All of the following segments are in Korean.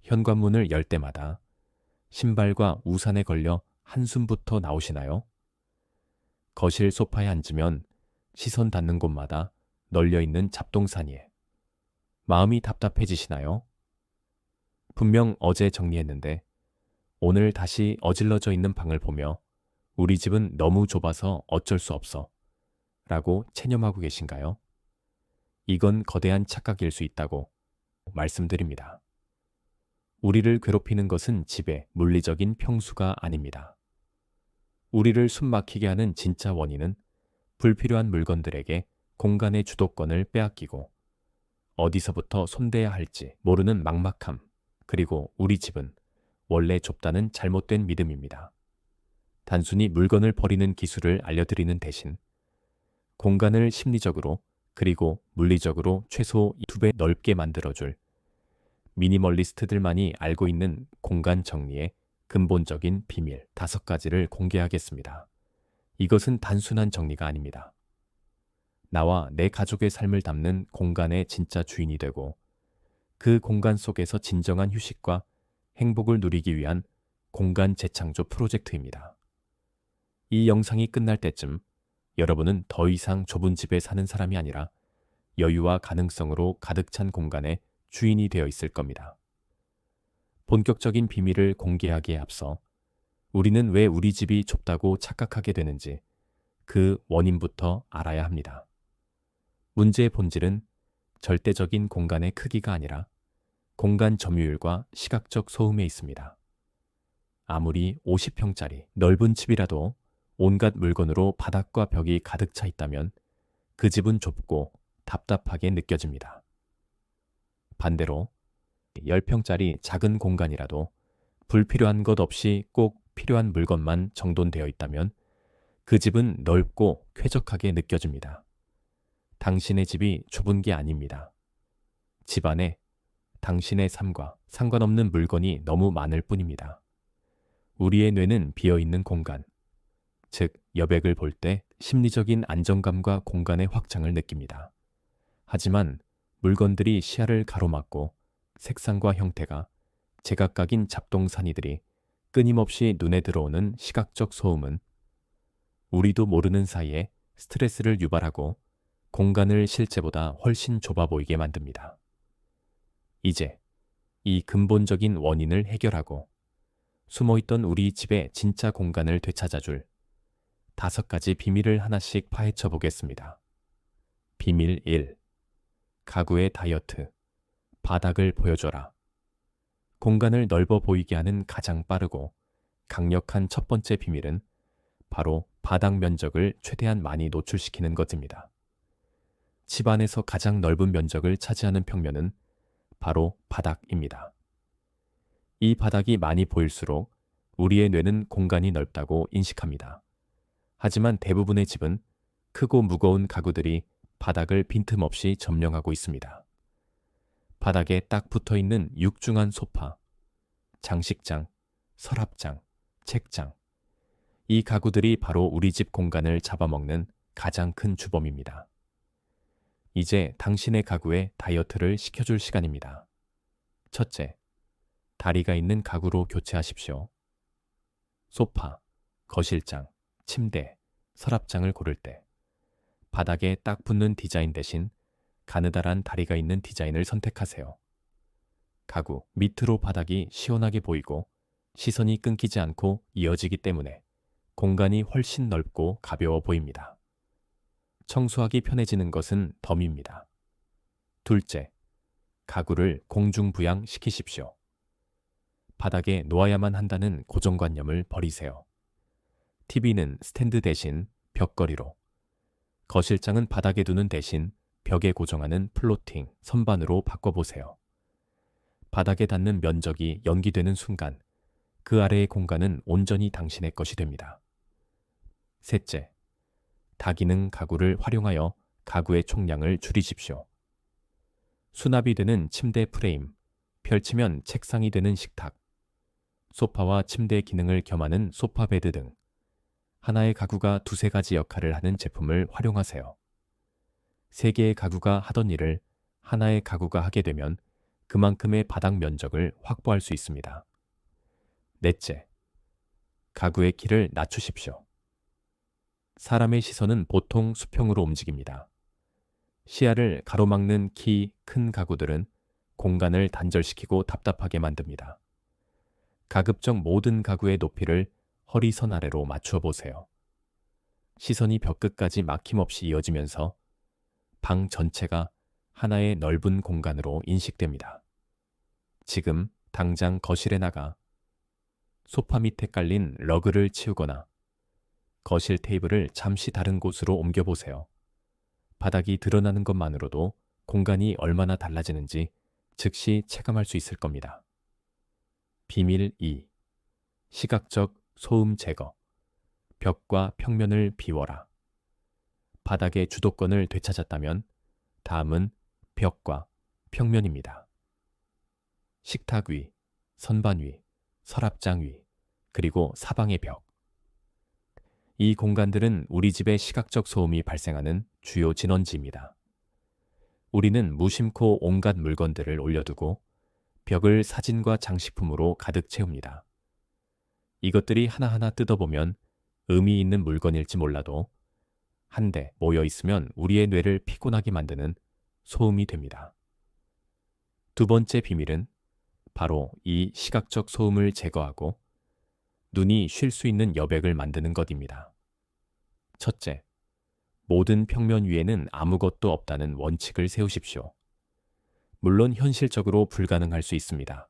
현관문을 열 때마다 신발과 우산에 걸려 한숨부터 나오시나요? 거실 소파에 앉으면 시선 닿는 곳마다 널려있는 잡동사니에 마음이 답답해지시나요? 분명 어제 정리했는데 오늘 다시 어질러져 있는 방을 보며 우리 집은 너무 좁아서 어쩔 수 없어 라고 체념하고 계신가요? 이건 거대한 착각일 수 있다고 말씀드립니다. 우리를 괴롭히는 것은 집의 물리적인 평수가 아닙니다. 우리를 숨막히게 하는 진짜 원인은 불필요한 물건들에게 공간의 주도권을 빼앗기고 어디서부터 손대야 할지 모르는 막막함, 그리고 우리 집은 원래 좁다는 잘못된 믿음입니다. 단순히 물건을 버리는 기술을 알려드리는 대신 공간을 심리적으로 그리고 물리적으로 최소 2배 넓게 만들어줄 미니멀리스트들만이 알고 있는 공간 정리의 근본적인 비밀 5가지를 공개하겠습니다. 이것은 단순한 정리가 아닙니다. 나와 내 가족의 삶을 담는 공간의 진짜 주인이 되고 그 공간 속에서 진정한 휴식과 행복을 누리기 위한 공간 재창조 프로젝트입니다. 이 영상이 끝날 때쯤 여러분은 더 이상 좁은 집에 사는 사람이 아니라 여유와 가능성으로 가득 찬 공간의 주인이 되어 있을 겁니다. 본격적인 비밀을 공개하기에 앞서 우리는 왜 우리 집이 좁다고 착각하게 되는지 그 원인부터 알아야 합니다. 문제의 본질은 절대적인 공간의 크기가 아니라 공간 점유율과 시각적 소음에 있습니다. 아무리 50평짜리 넓은 집이라도 온갖 물건으로 바닥과 벽이 가득 차 있다면 그 집은 좁고 답답하게 느껴집니다. 반대로 10평짜리 작은 공간이라도 불필요한 것 없이 꼭 필요한 물건만 정돈되어 있다면 그 집은 넓고 쾌적하게 느껴집니다. 당신의 집이 좁은 게 아닙니다. 집 안에 당신의 삶과 상관없는 물건이 너무 많을 뿐입니다. 우리의 뇌는 비어있는 공간, 즉 여백을 볼 때 심리적인 안정감과 공간의 확장을 느낍니다. 하지만 물건들이 시야를 가로막고 색상과 형태가 제각각인 잡동사니들이 끊임없이 눈에 들어오는 시각적 소음은 우리도 모르는 사이에 스트레스를 유발하고 공간을 실제보다 훨씬 좁아 보이게 만듭니다. 이제 이 근본적인 원인을 해결하고 숨어있던 우리 집의 진짜 공간을 되찾아줄 5가지 비밀을 하나씩 파헤쳐 보겠습니다. 비밀 1. 가구의 다이어트. 바닥을 보여줘라. 공간을 넓어 보이게 하는 가장 빠르고 강력한 첫 번째 비밀은 바로 바닥 면적을 최대한 많이 노출시키는 것입니다. 집 안에서 가장 넓은 면적을 차지하는 평면은 바로 바닥입니다. 이 바닥이 많이 보일수록 우리의 뇌는 공간이 넓다고 인식합니다. 하지만 대부분의 집은 크고 무거운 가구들이 바닥을 빈틈없이 점령하고 있습니다. 바닥에 딱 붙어있는 육중한 소파, 장식장, 서랍장, 책장. 이 가구들이 바로 우리 집 공간을 잡아먹는 가장 큰 주범입니다. 이제 당신의 가구에 다이어트를 시켜줄 시간입니다. 첫째, 다리가 있는 가구로 교체하십시오. 소파, 거실장, 침대, 서랍장을 고를 때 바닥에 딱 붙는 디자인 대신 가느다란 다리가 있는 디자인을 선택하세요. 가구 밑으로 바닥이 시원하게 보이고 시선이 끊기지 않고 이어지기 때문에 공간이 훨씬 넓고 가벼워 보입니다. 청소하기 편해지는 것은 덤입니다. 둘째, 가구를 공중부양시키십시오. 바닥에 놓아야만 한다는 고정관념을 버리세요. TV는 스탠드 대신 벽걸이로, 거실장은 바닥에 두는 대신 벽에 고정하는 플로팅, 선반으로 바꿔보세요. 바닥에 닿는 면적이 연기되는 순간 그 아래의 공간은 온전히 당신의 것이 됩니다. 셋째, 다기능 가구를 활용하여 가구의 총량을 줄이십시오. 수납이 되는 침대 프레임, 펼치면 책상이 되는 식탁, 소파와 침대 기능을 겸하는 소파 베드 등 하나의 가구가 2-3가지 역할을 하는 제품을 활용하세요. 3개의 가구가 하던 일을 하나의 가구가 하게 되면 그만큼의 바닥 면적을 확보할 수 있습니다. 넷째, 가구의 키를 낮추십시오. 사람의 시선은 보통 수평으로 움직입니다. 시야를 가로막는 키 큰 가구들은 공간을 단절시키고 답답하게 만듭니다. 가급적 모든 가구의 높이를 허리선 아래로 맞추어 보세요. 시선이 벽 끝까지 막힘없이 이어지면서 방 전체가 하나의 넓은 공간으로 인식됩니다. 지금 당장 거실에 나가 소파 밑에 깔린 러그를 치우거나 거실 테이블을 잠시 다른 곳으로 옮겨보세요. 바닥이 드러나는 것만으로도 공간이 얼마나 달라지는지 즉시 체감할 수 있을 겁니다. 비밀 2. 시각적 소음 제거. 벽과 평면을 비워라. 바닥의 주도권을 되찾았다면 다음은 벽과 평면입니다. 식탁 위, 선반 위, 서랍장 위, 그리고 사방의 벽. 이 공간들은 우리 집의 시각적 소음이 발생하는 주요 진원지입니다. 우리는 무심코 온갖 물건들을 올려두고 벽을 사진과 장식품으로 가득 채웁니다. 이것들이 하나하나 뜯어보면 의미 있는 물건일지 몰라도 한데 모여 있으면 우리의 뇌를 피곤하게 만드는 소음이 됩니다. 두 번째 비밀은 바로 이 시각적 소음을 제거하고 눈이 쉴 수 있는 여백을 만드는 것입니다. 첫째, 모든 평면 위에는 아무것도 없다는 원칙을 세우십시오. 물론 현실적으로 불가능할 수 있습니다.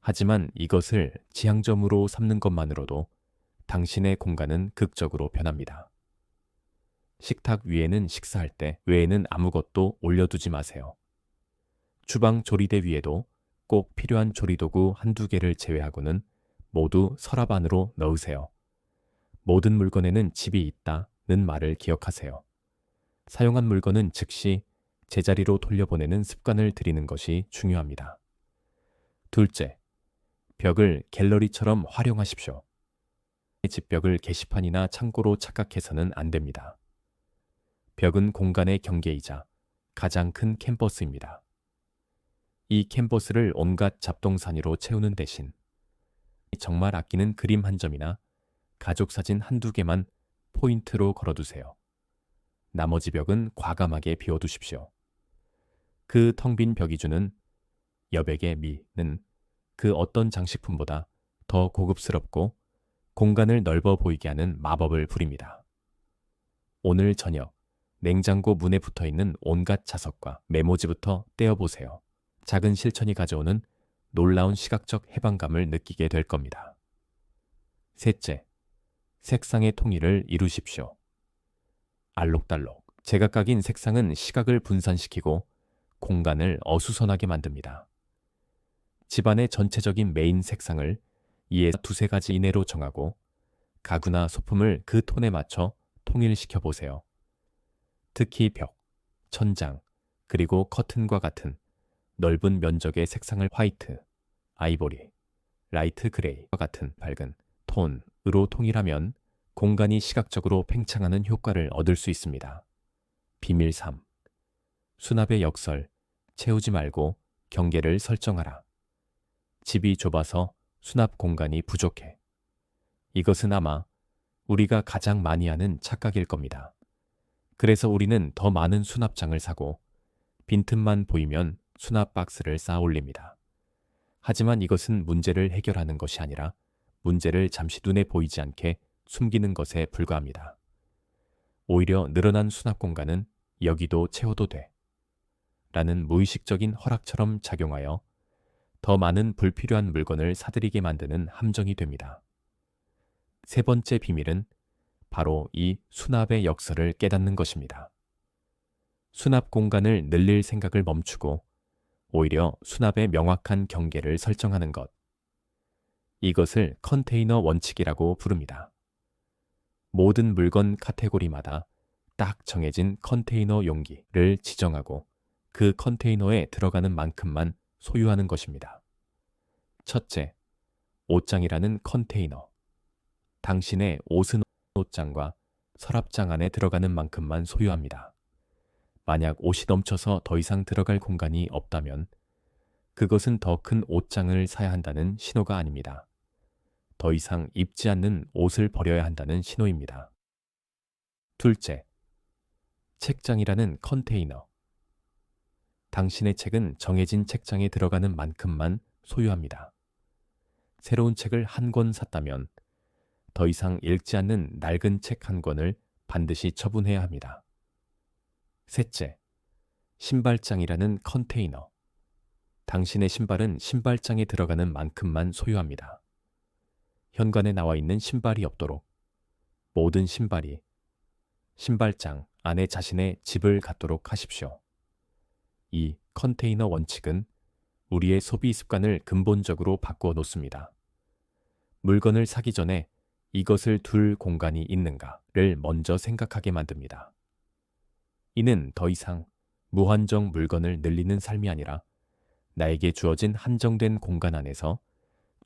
하지만 이것을 지향점으로 삼는 것만으로도 당신의 공간은 극적으로 변합니다. 식탁 위에는 식사할 때 외에는 아무것도 올려두지 마세요. 주방 조리대 위에도 꼭 필요한 조리도구 한두 개를 제외하고는 모두 서랍 안으로 넣으세요. 모든 물건에는 집이 있다는 말을 기억하세요. 사용한 물건은 즉시 제자리로 돌려보내는 습관을 들이는 것이 중요합니다. 둘째, 벽을 갤러리처럼 활용하십시오. 집 벽을 게시판이나 창고로 착각해서는 안 됩니다. 벽은 공간의 경계이자 가장 큰 캔버스입니다. 이 캔버스를 온갖 잡동사니로 채우는 대신 정말 아끼는 그림 한 점이나 가족 사진 한두 개만 포인트로 걸어두세요. 나머지 벽은 과감하게 비워두십시오. 그 텅 빈 벽이 주는 여백의 미는 그 어떤 장식품보다 더 고급스럽고 공간을 넓어 보이게 하는 마법을 부립니다. 오늘 저녁 냉장고 문에 붙어있는 온갖 자석과 메모지부터 떼어보세요. 작은 실천이 가져오는 놀라운 시각적 해방감을 느끼게 될 겁니다. 셋째, 색상의 통일을 이루십시오. 알록달록, 제각각인 색상은 시각을 분산시키고 공간을 어수선하게 만듭니다. 집안의 전체적인 메인 색상을 2에서 2-3가지 이내로 정하고 가구나 소품을 그 톤에 맞춰 통일시켜 보세요. 특히 벽, 천장, 그리고 커튼과 같은 넓은 면적의 색상을 화이트, 아이보리, 라이트 그레이와 같은 밝은 톤으로 통일하면 공간이 시각적으로 팽창하는 효과를 얻을 수 있습니다. 비밀 3. 수납의 역설, 채우지 말고 경계를 설정하라. 집이 좁아서 수납 공간이 부족해. 이것은 아마 우리가 가장 많이 하는 착각일 겁니다. 그래서 우리는 더 많은 수납장을 사고 빈틈만 보이면 수납 박스를 쌓아 올립니다. 하지만 이것은 문제를 해결하는 것이 아니라 문제를 잠시 눈에 보이지 않게 숨기는 것에 불과합니다. 오히려 늘어난 수납 공간은 여기도 채워도 돼 라는 무의식적인 허락처럼 작용하여 더 많은 불필요한 물건을 사들이게 만드는 함정이 됩니다. 세 번째 비밀은 바로 이 수납의 역설을 깨닫는 것입니다. 수납 공간을 늘릴 생각을 멈추고 오히려 수납의 명확한 경계를 설정하는 것. 이것을 컨테이너 원칙이라고 부릅니다. 모든 물건 카테고리마다 딱 정해진 컨테이너 용기를 지정하고 그 컨테이너에 들어가는 만큼만 소유하는 것입니다. 첫째, 옷장이라는 컨테이너. 당신의 옷은 옷장과 서랍장 안에 들어가는 만큼만 소유합니다. 만약 옷이 넘쳐서 더 이상 들어갈 공간이 없다면 그것은 더 큰 옷장을 사야 한다는 신호가 아닙니다. 더 이상 입지 않는 옷을 버려야 한다는 신호입니다. 둘째, 책장이라는 컨테이너. 당신의 책은 정해진 책장에 들어가는 만큼만 소유합니다. 새로운 책을 한 권 샀다면 더 이상 읽지 않는 낡은 책 한 권을 반드시 처분해야 합니다. 셋째, 신발장이라는 컨테이너. 당신의 신발은 신발장에 들어가는 만큼만 소유합니다. 현관에 나와 있는 신발이 없도록 모든 신발이 신발장 안에 자신의 집을 갖도록 하십시오. 이 컨테이너 원칙은 우리의 소비 습관을 근본적으로 바꾸어 놓습니다. 물건을 사기 전에 이것을 둘 공간이 있는가를 먼저 생각하게 만듭니다. 이는 더 이상 무한정 물건을 늘리는 삶이 아니라 나에게 주어진 한정된 공간 안에서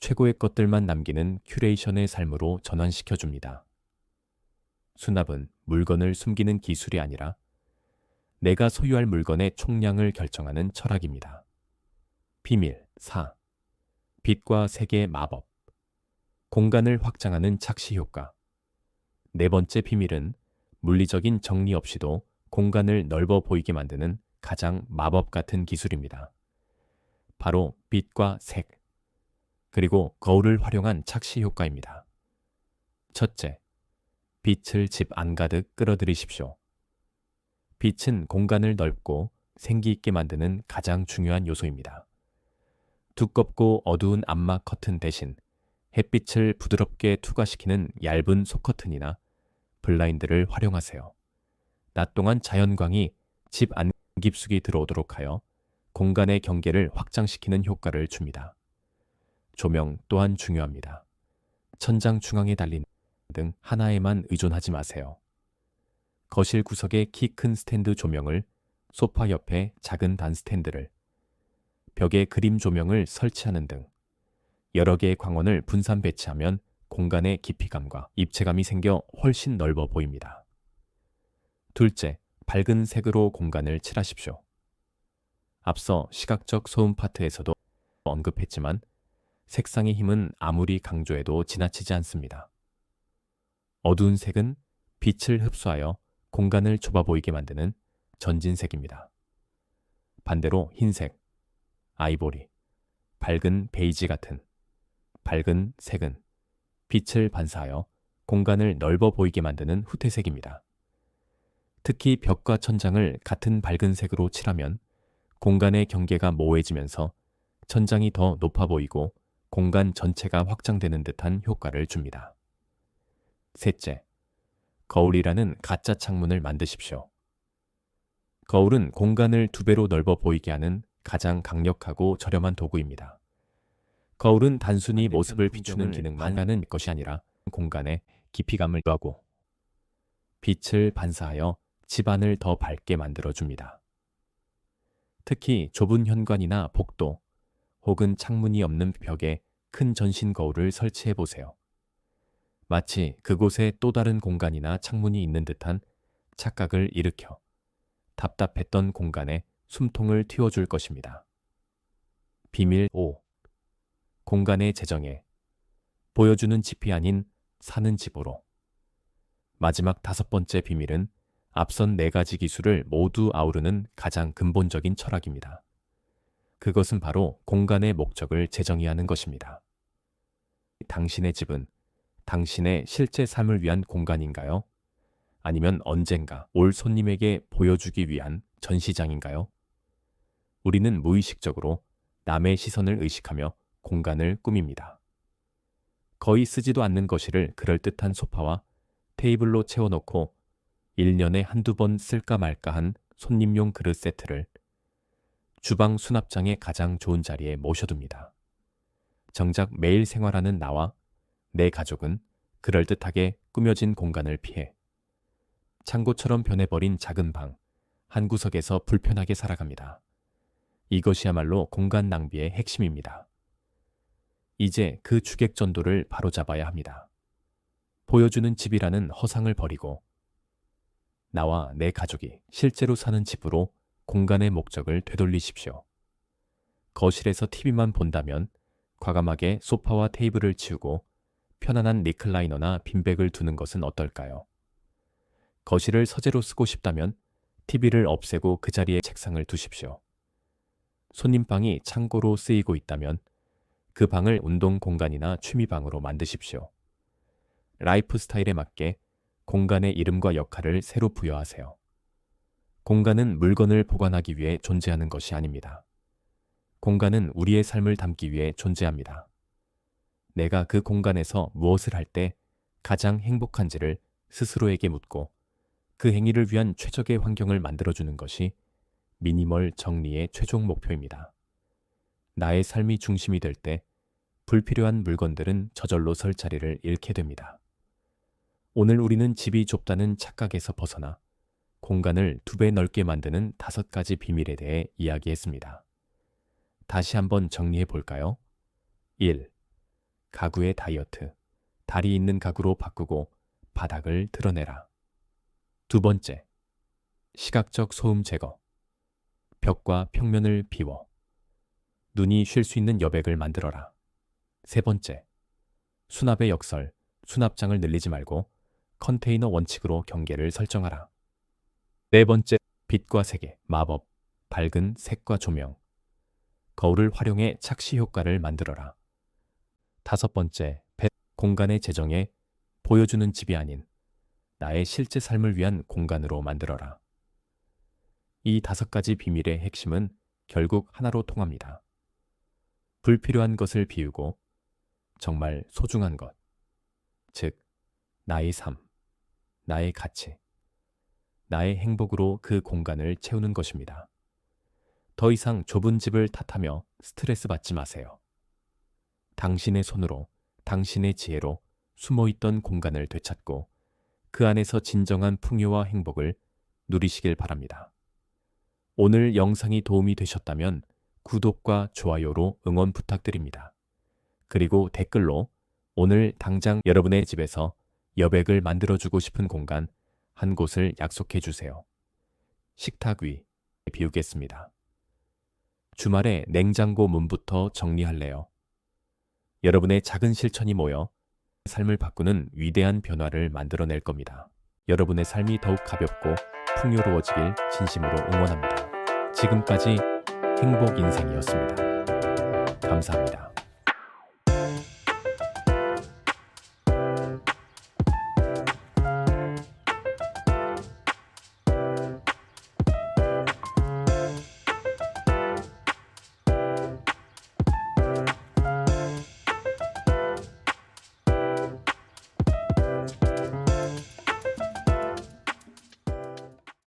최고의 것들만 남기는 큐레이션의 삶으로 전환시켜 줍니다. 수납은 물건을 숨기는 기술이 아니라 내가 소유할 물건의 총량을 결정하는 철학입니다. 비밀 4. 빛과 색의 마법. 공간을 확장하는 착시 효과. 네 번째 비밀은 물리적인 정리 없이도 공간을 넓어 보이게 만드는 가장 마법 같은 기술입니다. 바로 빛과 색, 그리고 거울을 활용한 착시 효과입니다. 첫째, 빛을 집 안가득 끌어들이십시오. 빛은 공간을 넓고 생기 있게 만드는 가장 중요한 요소입니다. 두껍고 어두운 암막 커튼 대신 햇빛을 부드럽게 투과시키는 얇은 속커튼이나 블라인드를 활용하세요. 낮 동안 자연광이 집 안 깊숙이 들어오도록 하여 공간의 경계를 확장시키는 효과를 줍니다. 조명 또한 중요합니다. 천장 중앙에 달린 등 하나에만 의존하지 마세요. 거실 구석에 키 큰 스탠드 조명을, 소파 옆에 작은 단 스탠드를, 벽에 그림 조명을 설치하는 등 여러 개의 광원을 분산 배치하면 공간의 깊이감과 입체감이 생겨 훨씬 넓어 보입니다. 둘째, 밝은 색으로 공간을 칠하십시오. 앞서 시각적 소음 파트에서도 언급했지만 색상의 힘은 아무리 강조해도 지나치지 않습니다. 어두운 색은 빛을 흡수하여 공간을 좁아 보이게 만드는 전진색입니다. 반대로 흰색, 아이보리, 밝은 베이지 같은 밝은 색은 빛을 반사하여 공간을 넓어 보이게 만드는 후퇴색입니다. 특히 벽과 천장을 같은 밝은 색으로 칠하면 공간의 경계가 모호해지면서 천장이 더 높아 보이고 공간 전체가 확장되는 듯한 효과를 줍니다. 셋째, 거울이라는 가짜 창문을 만드십시오. 거울은 공간을 2배로 넓어 보이게 하는 가장 강력하고 저렴한 도구입니다. 거울은 단순히 모습을 비추는 기능만 하는 것이 아니라 공간에 깊이감을 더하고 빛을 반사하여 집안을 더 밝게 만들어줍니다. 특히 좁은 현관이나 복도 혹은 창문이 없는 벽에 큰 전신 거울을 설치해 보세요. 마치 그곳에 또 다른 공간이나 창문이 있는 듯한 착각을 일으켜 답답했던 공간에 숨통을 틔워줄 것입니다. 비밀 5. 공간의 재정에 보여주는 집이 아닌 사는 집으로. 마지막 5번째 비밀은 앞선 4가지 기술을 모두 아우르는 가장 근본적인 철학입니다. 그것은 바로 공간의 목적을 재정의하는 것입니다. 당신의 집은 당신의 실제 삶을 위한 공간인가요? 아니면 언젠가 올 손님에게 보여주기 위한 전시장인가요? 우리는 무의식적으로 남의 시선을 의식하며 공간을 꾸밉니다. 거의 쓰지도 않는 거실을 그럴듯한 소파와 테이블로 채워놓고 1년에 한두 번 쓸까 말까한 손님용 그릇 세트를 주방 수납장의 가장 좋은 자리에 모셔둡니다. 정작 매일 생활하는 나와 내 가족은 그럴듯하게 꾸며진 공간을 피해 창고처럼 변해버린 작은 방 한 구석에서 불편하게 살아갑니다. 이것이야말로 공간 낭비의 핵심입니다. 이제 그 주객전도를 바로잡아야 합니다. 보여주는 집이라는 허상을 버리고 나와 내 가족이 실제로 사는 집으로 공간의 목적을 되돌리십시오. 거실에서 TV만 본다면 과감하게 소파와 테이블을 치우고 편안한 리클라이너나 빈백을 두는 것은 어떨까요? 거실을 서재로 쓰고 싶다면 TV를 없애고 그 자리에 책상을 두십시오. 손님방이 창고로 쓰이고 있다면 그 방을 운동 공간이나 취미방으로 만드십시오. 라이프 스타일에 맞게 공간의 이름과 역할을 새로 부여하세요. 공간은 물건을 보관하기 위해 존재하는 것이 아닙니다. 공간은 우리의 삶을 담기 위해 존재합니다. 내가 그 공간에서 무엇을 할 때 가장 행복한지를 스스로에게 묻고 그 행위를 위한 최적의 환경을 만들어주는 것이 미니멀 정리의 최종 목표입니다. 나의 삶이 중심이 될 때 불필요한 물건들은 저절로 설 자리를 잃게 됩니다. 오늘 우리는 집이 좁다는 착각에서 벗어나 공간을 2배 넓게 만드는 5가지 비밀에 대해 이야기했습니다. 다시 한번 정리해 볼까요? 1. 가구의 다이어트. 다리 있는 가구로 바꾸고 바닥을 드러내라. 2번째. 시각적 소음 제거. 벽과 평면을 비워. 눈이 쉴 수 있는 여백을 만들어라. 3번째. 수납의 역설. 수납장을 늘리지 말고 컨테이너 원칙으로 경계를 설정하라. 4번째. 빛과 세계. 마법. 밝은 색과 조명. 거울을 활용해 착시 효과를 만들어라. 5번째. 공간의 재정에 보여주는 집이 아닌 나의 실제 삶을 위한 공간으로 만들어라. 이 5가지 비밀의 핵심은 결국 하나로 통합니다. 불필요한 것을 비우고 정말 소중한 것, 즉 나의 삶, 나의 가치, 나의 행복으로 그 공간을 채우는 것입니다. 더 이상 좁은 집을 탓하며 스트레스 받지 마세요. 당신의 손으로, 당신의 지혜로 숨어있던 공간을 되찾고 그 안에서 진정한 풍요와 행복을 누리시길 바랍니다. 오늘 영상이 도움이 되셨다면 구독과 좋아요로 응원 부탁드립니다. 그리고 댓글로 오늘 당장 여러분의 집에서 여백을 만들어주고 싶은 공간 한 곳을 약속해 주세요. 식탁 위 비우겠습니다. 주말에 냉장고 문부터 정리할래요. 여러분의 작은 실천이 모여 삶을 바꾸는 위대한 변화를 만들어낼 겁니다. 여러분의 삶이 더욱 가볍고 풍요로워지길 진심으로 응원합니다. 지금까지 행복 인생이었습니다. 감사합니다.